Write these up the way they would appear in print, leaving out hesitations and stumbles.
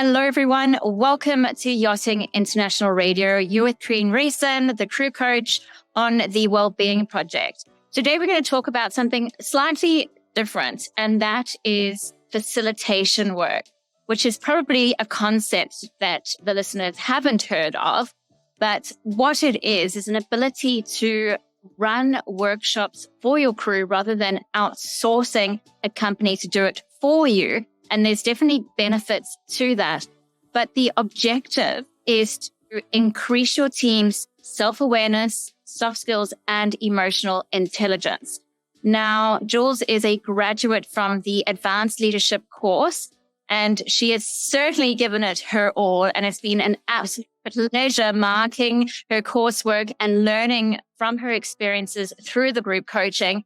Hello, everyone. Welcome to Yachting International Radio. You're with Karine Rayson, the crew coach on the Wellbeing project. Today, we're going to talk about something slightly different, and that is facilitation work, which is probably a concept that the listeners haven't heard of. But what it is an ability to run workshops for your crew rather than outsourcing a company to do it for you. And there's definitely benefits to that. But the objective is to increase your team's self-awareness, soft skills, and emotional intelligence. Now, Jules is a graduate from the Advanced Leadership course, and she has certainly given it her all. And it's been an absolute pleasure marking her coursework and learning from her experiences through the group coaching.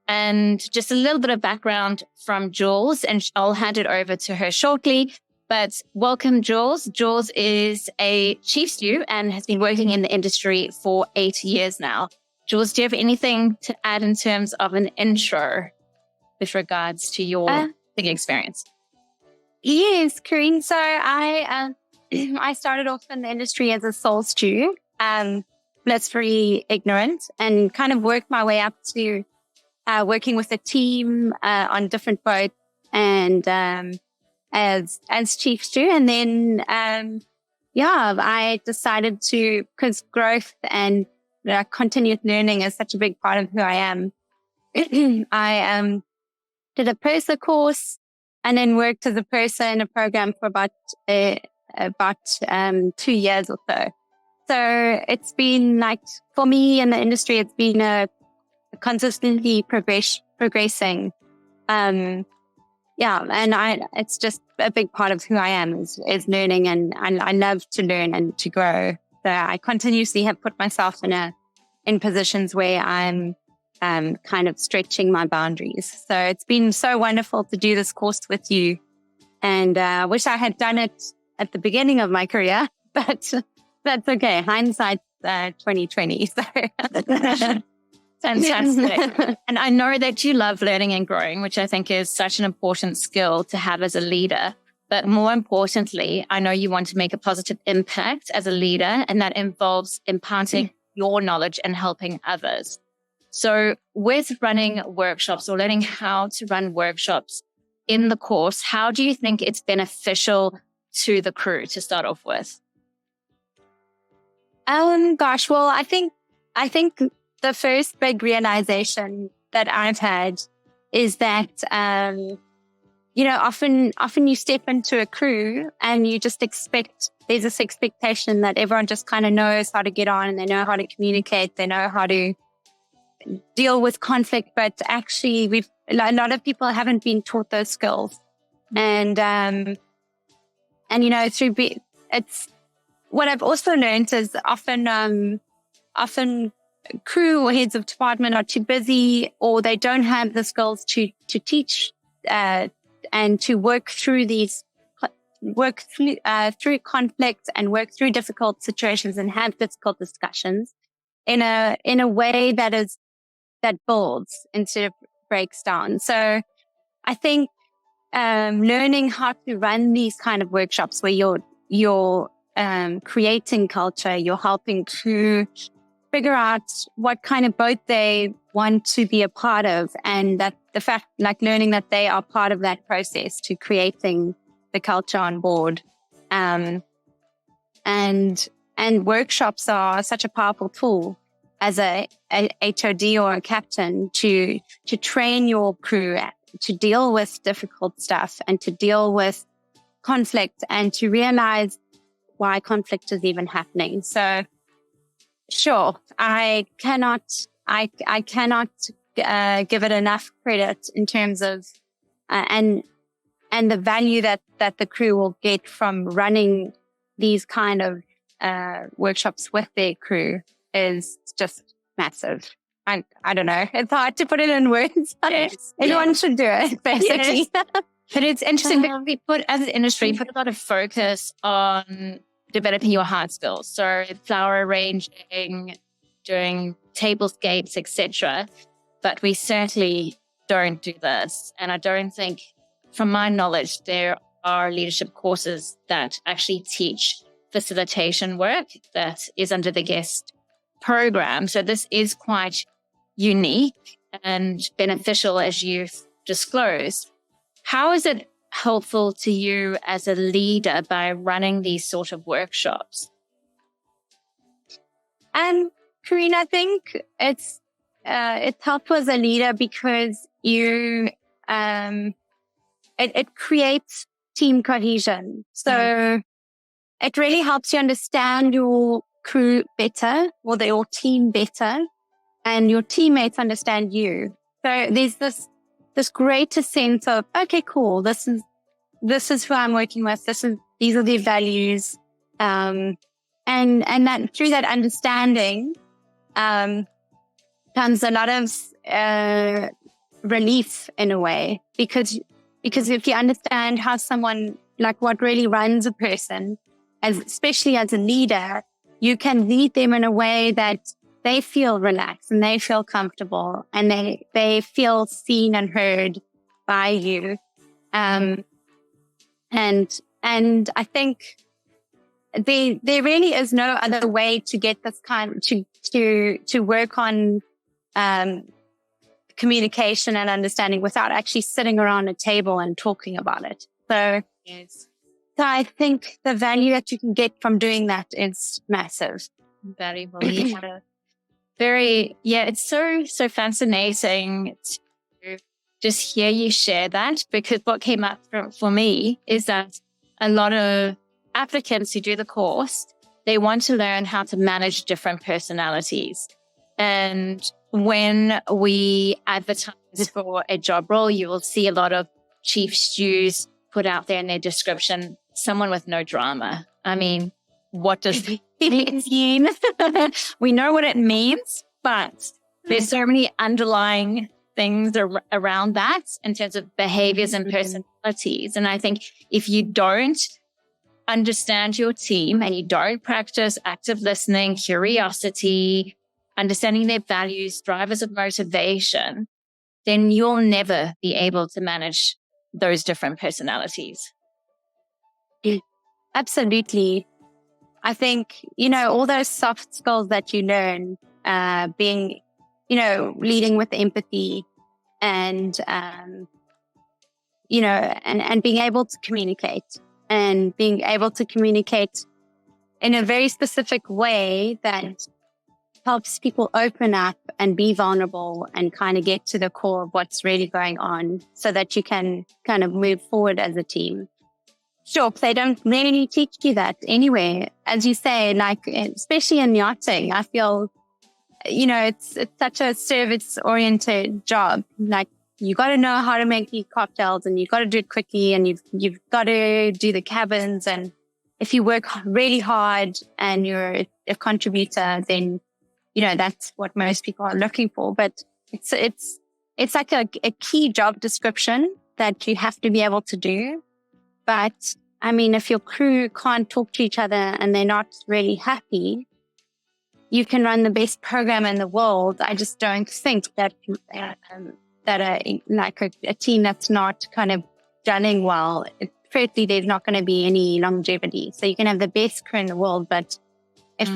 And just a little bit of background from Jules, and I'll hand it over to her shortly. But welcome, Jules. Jules is a Chief Steward and has been working in the industry for 8 years now. Jules, do you have anything to add in terms of an intro with regards to your experience? Yes, Karine. So I started off in the industry as a sole steward, blissfully ignorant, and kind of worked my way up to working with a team on different boats and as Chief Steward. And then, I decided to, because growth and continuous learning is such a big part of who I am. I did a PERSA course and then worked as a PERSA in a program for about 2 years or so. So it's been like, for me in the industry, it's been a consistently progressing. And it's just a big part of who I am is learning, and I love to learn and to grow. So I continuously have put myself in positions where I'm kind of stretching my boundaries. So it's been so wonderful to do this course with you, and I wish I had done it at the beginning of my career, but that's okay. Hindsight's 2020. So. Fantastic. And I know that you love learning and growing, which I think is such an important skill to have as a leader. But more importantly, I know you want to make a positive impact as a leader, and that involves imparting your knowledge and helping others. So with running workshops or learning how to run workshops in the course, how do you think it's beneficial to the crew to start off with? Well, I think the first big realization that I've had is that, often you step into a crew and you just there's this expectation that everyone just kind of knows how to get on, and they know how to communicate, they know how to deal with conflict. But actually, a lot of people haven't been taught those skills. And it's what I've also learned is often crew or heads of department are too busy, or they don't have the skills to teach and to work through conflict and work through difficult situations and have difficult discussions in a way that builds instead of breaks down. So I think learning how to run these kind of workshops where you're creating culture, you're helping crew figure out what kind of boat they want to be a part of, and that the fact, like learning that they are part of that process to creating the culture on board. And workshops are such a powerful tool as a HOD or a captain to train your crew to deal with difficult stuff and to deal with conflict and to realize why conflict is even happening. So sure, I cannot give it enough credit in terms of and the value that the crew will get from running these kind of workshops with their crew is just massive. I don't know. It's hard to put it in words. Yes. Anyone should do it, basically. Yes. But it's interesting because we as an industry, put a lot of focus on developing your hard skills. So flower arranging, doing tablescapes, etc. But we certainly don't do this. And I don't think, from my knowledge, there are leadership courses that actually teach facilitation work that is under the guest program. So this is quite unique and beneficial, as you've disclosed. How is it helpful to you as a leader by running these sort of workshops? Karine, I think it's helpful as a leader because it creates team cohesion. So it really helps you understand your crew better, or your team better, and your teammates understand you. So there's this greater sense of, okay, cool, this is who I'm working with. These are their values. And that through that understanding, comes a lot of, relief in a way, because if you understand how someone, like what really runs a person, especially as a leader, you can lead them in a way that they feel relaxed and they feel comfortable and they feel seen and heard by you. And I think there really is no other way to get this kind to work on communication and understanding without actually sitting around a table and talking about it. So, yes. So I think the value that you can get from doing that is massive. Valuable. It's so fascinating to just hear you share that, because what came up for me is that a lot of applicants who do the course, they want to learn how to manage different personalities. And when we advertise for a job role, you will see a lot of chief stewards put out there in their description, someone with no drama. I mean, what does it mean? We know what it means, but there's so many underlying things around that in terms of behaviors and personalities. And I think if you don't understand your team and you don't practice active listening, curiosity, understanding their values, drivers of motivation, then you'll never be able to manage those different personalities. Absolutely. I think, all those soft skills that you learn, being, leading with empathy and, and being able to communicate in a very specific way that helps people open up and be vulnerable and kind of get to the core of what's really going on so that you can kind of move forward as a team. Sure, they don't really teach you that anywhere. As you say, like, especially in yachting, I feel, it's such a service-oriented job. Like, you got to know how to make these cocktails and you've got to do it quickly and you've got to do the cabins. And if you work really hard and you're a contributor, then, that's what most people are looking for. But it's like a key job description that you have to be able to do. But I mean, if your crew can't talk to each other and they're not really happy, you can run the best program in the world. I just don't think that a team that's not kind of gelling well, firstly, there's not going to be any longevity. So you can have the best crew in the world, but if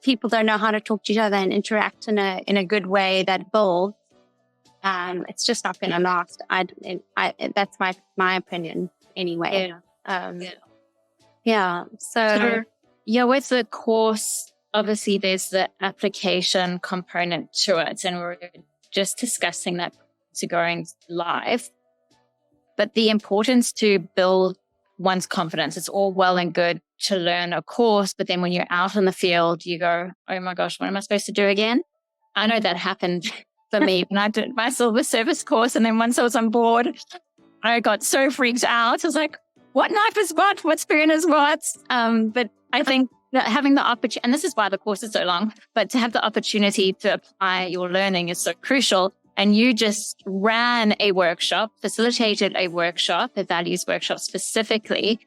people don't know how to talk to each other and interact in a good way that builds, it's just not going to last. That's my opinion anyway. So with the course, obviously there's the application component to it, and we're just discussing that to going live. But the importance to build one's confidence, it's all well and good to learn a course, but then when you're out in the field, you go, oh my gosh, what am I supposed to do again? I know that happened for me when I did my silver service course. And then once I was on board, I got so freaked out. I was like, what knife is what spoon is what? But I think that having the opportunity, and this is why the course is so long, but to have the opportunity to apply your learning is so crucial. And you just ran a workshop, facilitated a workshop, a values workshop specifically.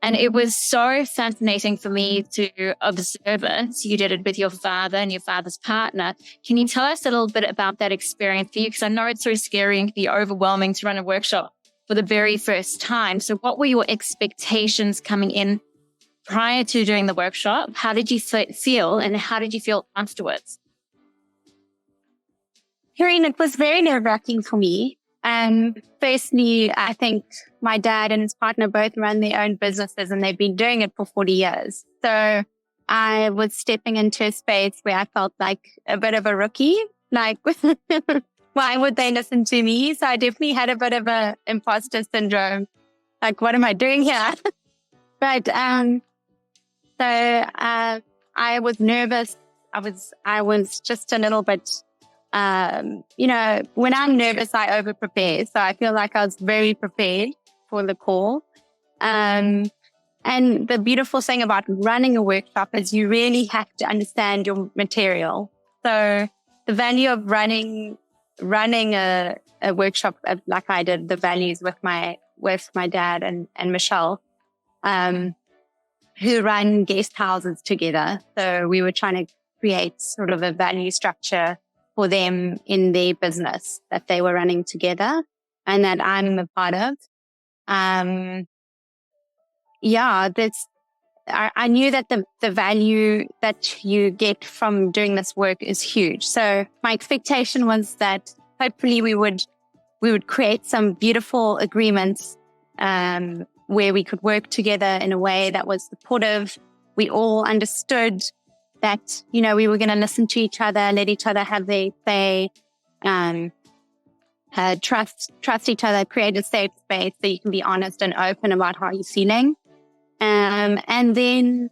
And it was so fascinating for me to observe it. You did it with your father and your father's partner. Can you tell us a little bit about that experience for you? Because I know it's so scary and can be overwhelming to run a workshop for the very first time. So what were your expectations coming in prior to doing the workshop? How did you feel, and how did you feel afterwards? Karine, it was very nerve-wracking for me. Firstly, I think my dad and his partner both run their own businesses, and they've been doing it for 40 years. So I was stepping into a space where I felt like a bit of a rookie. Like, why would they listen to me? So I definitely had a bit of a imposter syndrome. Like, what am I doing here? But I was nervous. I was just a little bit, when I'm nervous, I over prepare. So I feel like I was very prepared for the call. And the beautiful thing about running a workshop is you really have to understand your material. So the value of running a workshop like I did, the values with my dad and Michelle, who run guest houses together. So we were trying to create sort of a value structure for them in their business that they were running together and that I'm a part of. I knew that the value that you get from doing this work is huge. So my expectation was that hopefully we would create some beautiful agreements where we could work together in a way that was supportive. We all understood that, we were going to listen to each other, let each other have their say, trust each other, create a safe space so you can be honest and open about how you're feeling. And then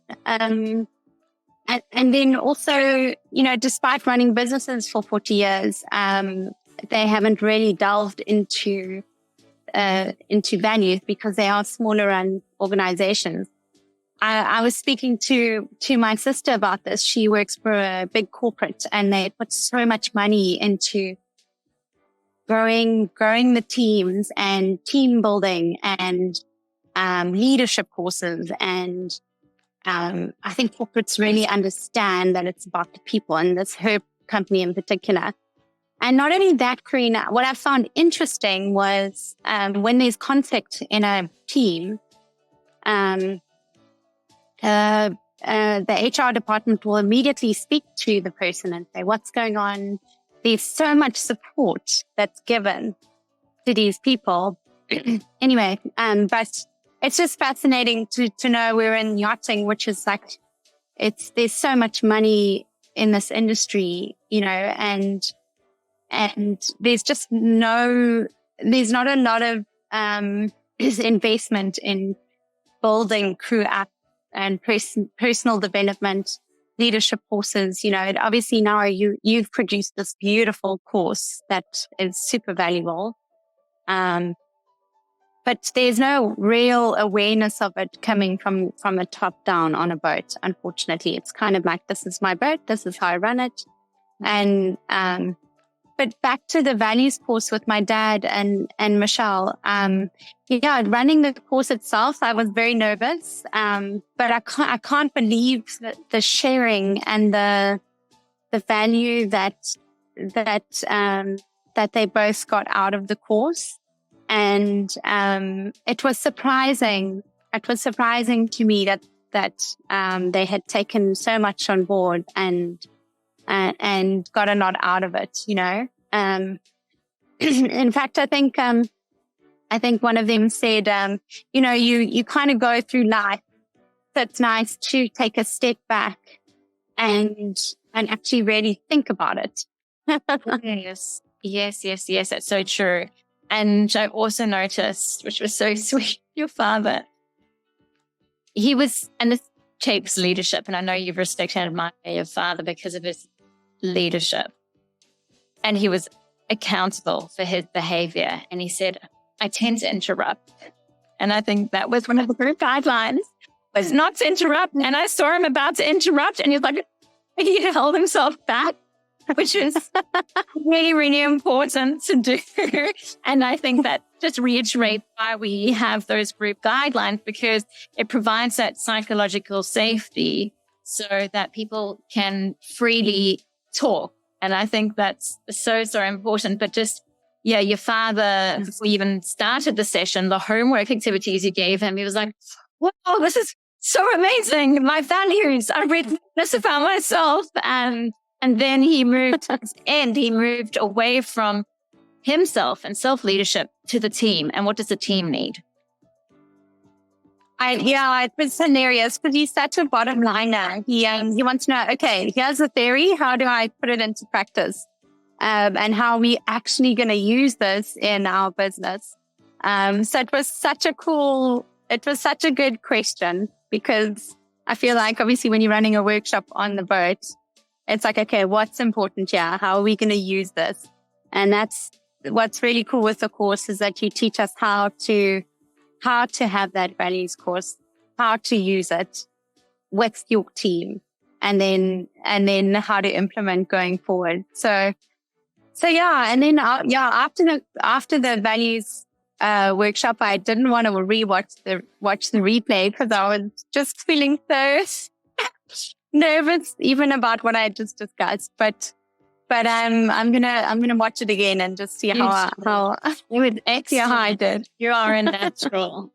also, despite running businesses for 40 years, they haven't really delved into values because they are smaller run organizations. I was speaking to my sister about this. She works for a big corporate and they put so much money into growing the teams and team building and leadership courses. And I think corporates really understand that it's about the people, and this her company in particular. And not only that, Karine, what I found interesting was when there's conflict in a team, the HR department will immediately speak to the person and say, what's going on? There's so much support that's given to these people. Anyway, but it's just fascinating to know we're in yachting, which is like, there's so much money in this industry, and there's just there's not a lot of investment in building crew up and personal development, leadership courses. Obviously now you've produced this beautiful course that is super valuable. But there's no real awareness of it coming from the top down on a boat. Unfortunately, it's kind of like, this is my boat, this is how I run it. And, but back to the values course with my dad and Michelle, running the course itself, I was very nervous. But I can't believe the sharing and the value that they both got out of the course. And it was surprising. It was surprising to me that they had taken so much on board and got a lot out of it. In fact, I think one of them said, you kind of go through life. So it's nice to take a step back and actually really think about it. Yes. That's so true. And I also noticed, which was so sweet, your father, and this shapes leadership. And I know you've respected and admired your father because of his leadership. And he was accountable for his behavior. And he said, I tend to interrupt. And I think that was one of the group guidelines, was not to interrupt. And I saw him about to interrupt, and he held himself back, which is really, really important to do. And I think that just reiterates why we have those group guidelines, because it provides that psychological safety so that people can freely talk. And I think that's so, so important. But just, your father, before you even started the session, the homework activities you gave him, he was like, wow, this is so amazing. My values, I read this about myself. And then he moved away from himself and self-leadership to the team. And what does the team need? It was hilarious because he's such a bottom liner. He wants to know, okay, here's the theory. How do I put it into practice? And how are we actually going to use this in our business? So it was such a good question, because I feel like obviously when you're running a workshop on the boat, it's like, okay, what's important here? How are we going to use this? And that's what's really cool with the course, is that you teach us how to have that values course, how to use it with your team, and then how to implement going forward. So yeah, and then after the values workshop, I didn't want to watch the replay because I was just feeling so nervous even about what I just discussed. But I'm gonna watch it again and just see how I did. You are a natural.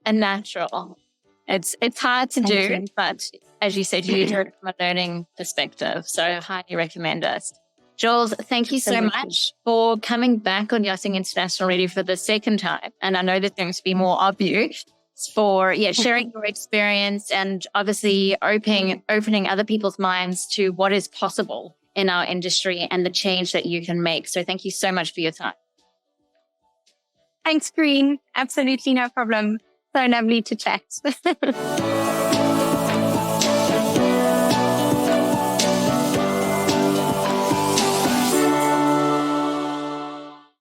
It's hard to do, but as you said, you do it from a learning perspective. So I highly recommend it. Jules, thank you so much for coming back on Yachting International Radio for the second time. And I know there's going to be more of you for sharing your experience and obviously opening other people's minds to what is possible in our industry and the change that you can make. So thank you so much for your time. Thanks, Karine. Absolutely no problem. So lovely to chat.